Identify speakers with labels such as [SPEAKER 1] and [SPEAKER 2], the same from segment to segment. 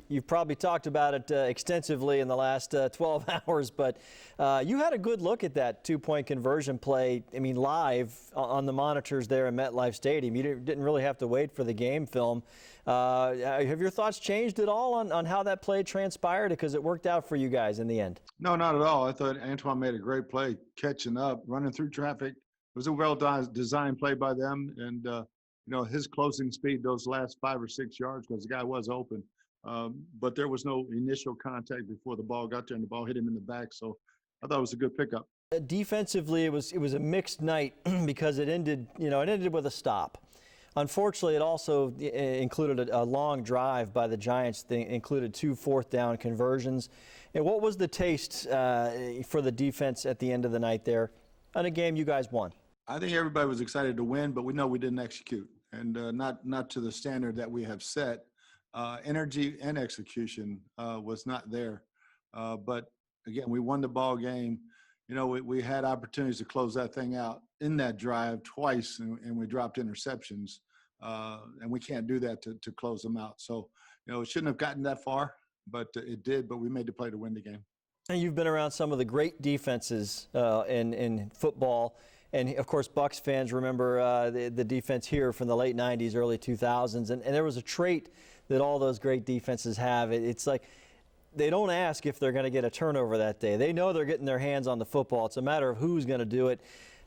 [SPEAKER 1] You've probably talked about it extensively in the last 12 hours, but you had a good look at that two-point conversion play, I mean, live on the monitors there in MetLife Stadium. You didn't really have to wait for the game film. Have your thoughts changed at all on how that play transpired? Because it worked out for you guys in the end.
[SPEAKER 2] No, not at all. I thought Antoine made a great play, catching up, running through traffic. It was a well-designed play by them, and his closing speed those last 5 or 6 yards, because the guy was open. But there was no initial contact before the ball got there, and the ball hit him in the back. So I thought it was a good pickup.
[SPEAKER 1] Defensively, it was a mixed night because it ended with a stop. Unfortunately, it also included a long drive by the Giants. They included 2 fourth-down conversions. And what was the taste for the defense at the end of the night there on a game you guys won?
[SPEAKER 2] I think everybody was excited to win, but we know we didn't execute, and not to the standard that we have set. Energy and execution was not there. But again, we won the ball game. We had opportunities to close that thing out in that drive twice, and we dropped interceptions. And we can't do that to close them out. So, it shouldn't have gotten that far, but it did. But we made the play to win the game.
[SPEAKER 1] And you've been around some of the great defenses in football. And, of course, Bucs fans remember the defense here from the late 90s, early 2000s. And there was a trait that all those great defenses have. It's like they don't ask if they're going to get a turnover that day. They know they're getting their hands on the football. It's a matter of who's going to do it.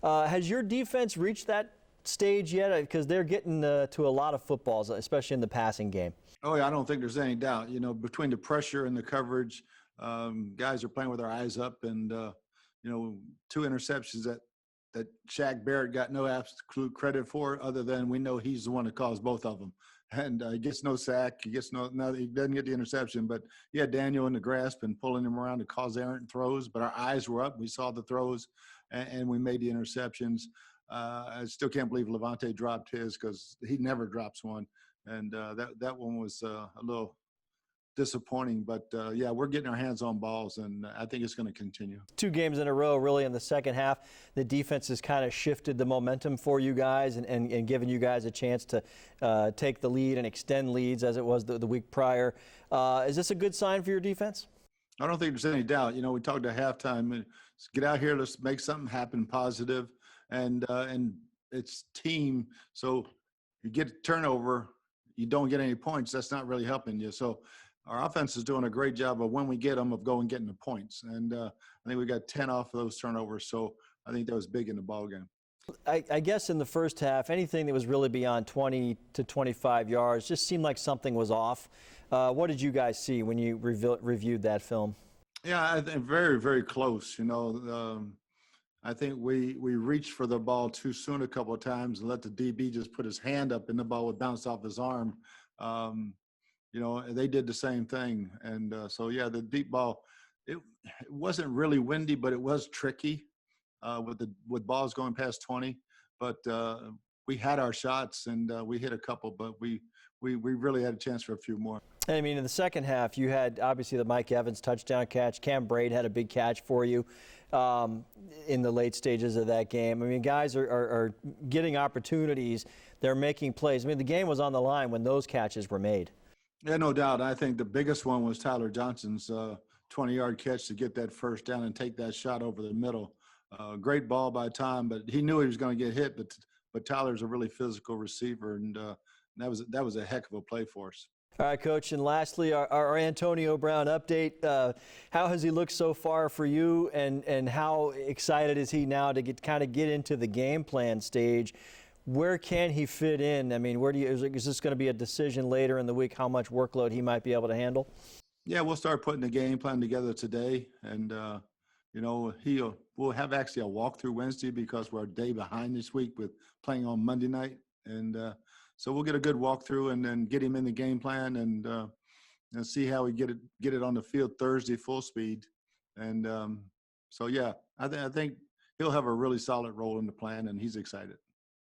[SPEAKER 1] Has your defense reached that stage yet? Because they're getting to a lot of footballs, especially in the passing game.
[SPEAKER 2] Oh, yeah, I don't think there's any doubt. Between the pressure and the coverage, guys are playing with their eyes up. And, 2 interceptions that Shaq Barrett got no absolute credit for, other than we know he's the one that caused both of them. And he gets no sack. He doesn't get the interception. But he had Daniel in the grasp and pulling him around to cause errant throws. But our eyes were up. We saw the throws, and we made the interceptions. I still can't believe Levante dropped his, because he never drops one. And that one was a little disappointing. But, yeah, we're getting our hands on balls, and I think it's going to continue. 2
[SPEAKER 1] games in a row, really, in the second half. The defense has kind of shifted the momentum for you guys and given you guys a chance to take the lead and extend leads as it was the week prior. Is this a good sign for your defense?
[SPEAKER 2] I don't think there's any doubt. We talked at halftime. Let's get out here. Let's make something happen positive. And it's team. So you get a turnover, you don't get any points. That's not really helping you. So our offense is doing a great job of, when we get them, of getting the points. And I think we got 10 off of those turnovers. So I think that was big in the ball game.
[SPEAKER 1] I guess in the first half, anything that was really beyond 20 to 25 yards just seemed like something was off. What did you guys see when you reviewed that film?
[SPEAKER 2] Yeah, I think very, very close. I think we reached for the ball too soon a couple of times and let the DB just put his hand up, and the ball would bounce off his arm. They did the same thing. And so, yeah, the deep ball, it wasn't really windy, but it was tricky with balls going past 20. But we had our shots, and we hit a couple, but we really had a chance for a few more.
[SPEAKER 1] I mean, in the second half, you had obviously the Mike Evans touchdown catch. Cam Braid had a big catch for you in the late stages of that game. I mean, guys are getting opportunities. They're making plays. I mean, the game was on the line when those catches were made.
[SPEAKER 2] Yeah, no doubt. I think the biggest one was Tyler Johnson's 20-yard catch to get that first down and take that shot over the middle. Great ball by Tom, but he knew he was going to get hit. But Tyler's a really physical receiver, and that was a heck of a play for us.
[SPEAKER 1] All right, Coach, and lastly, our Antonio Brown update. How has he looked so far for you, and how excited is he now to get into the game plan stage? Where can he fit in? I mean, is this going to be a decision later in the week how much workload he might be able to handle?
[SPEAKER 2] Yeah, we'll start putting the game plan together today, and we'll have actually a walkthrough Wednesday because we're a day behind this week with playing on Monday night, and so we'll get a good walkthrough and then get him in the game plan and see how we get it on the field Thursday full speed. And so, yeah, I think he'll have a really solid role in the plan, and he's excited.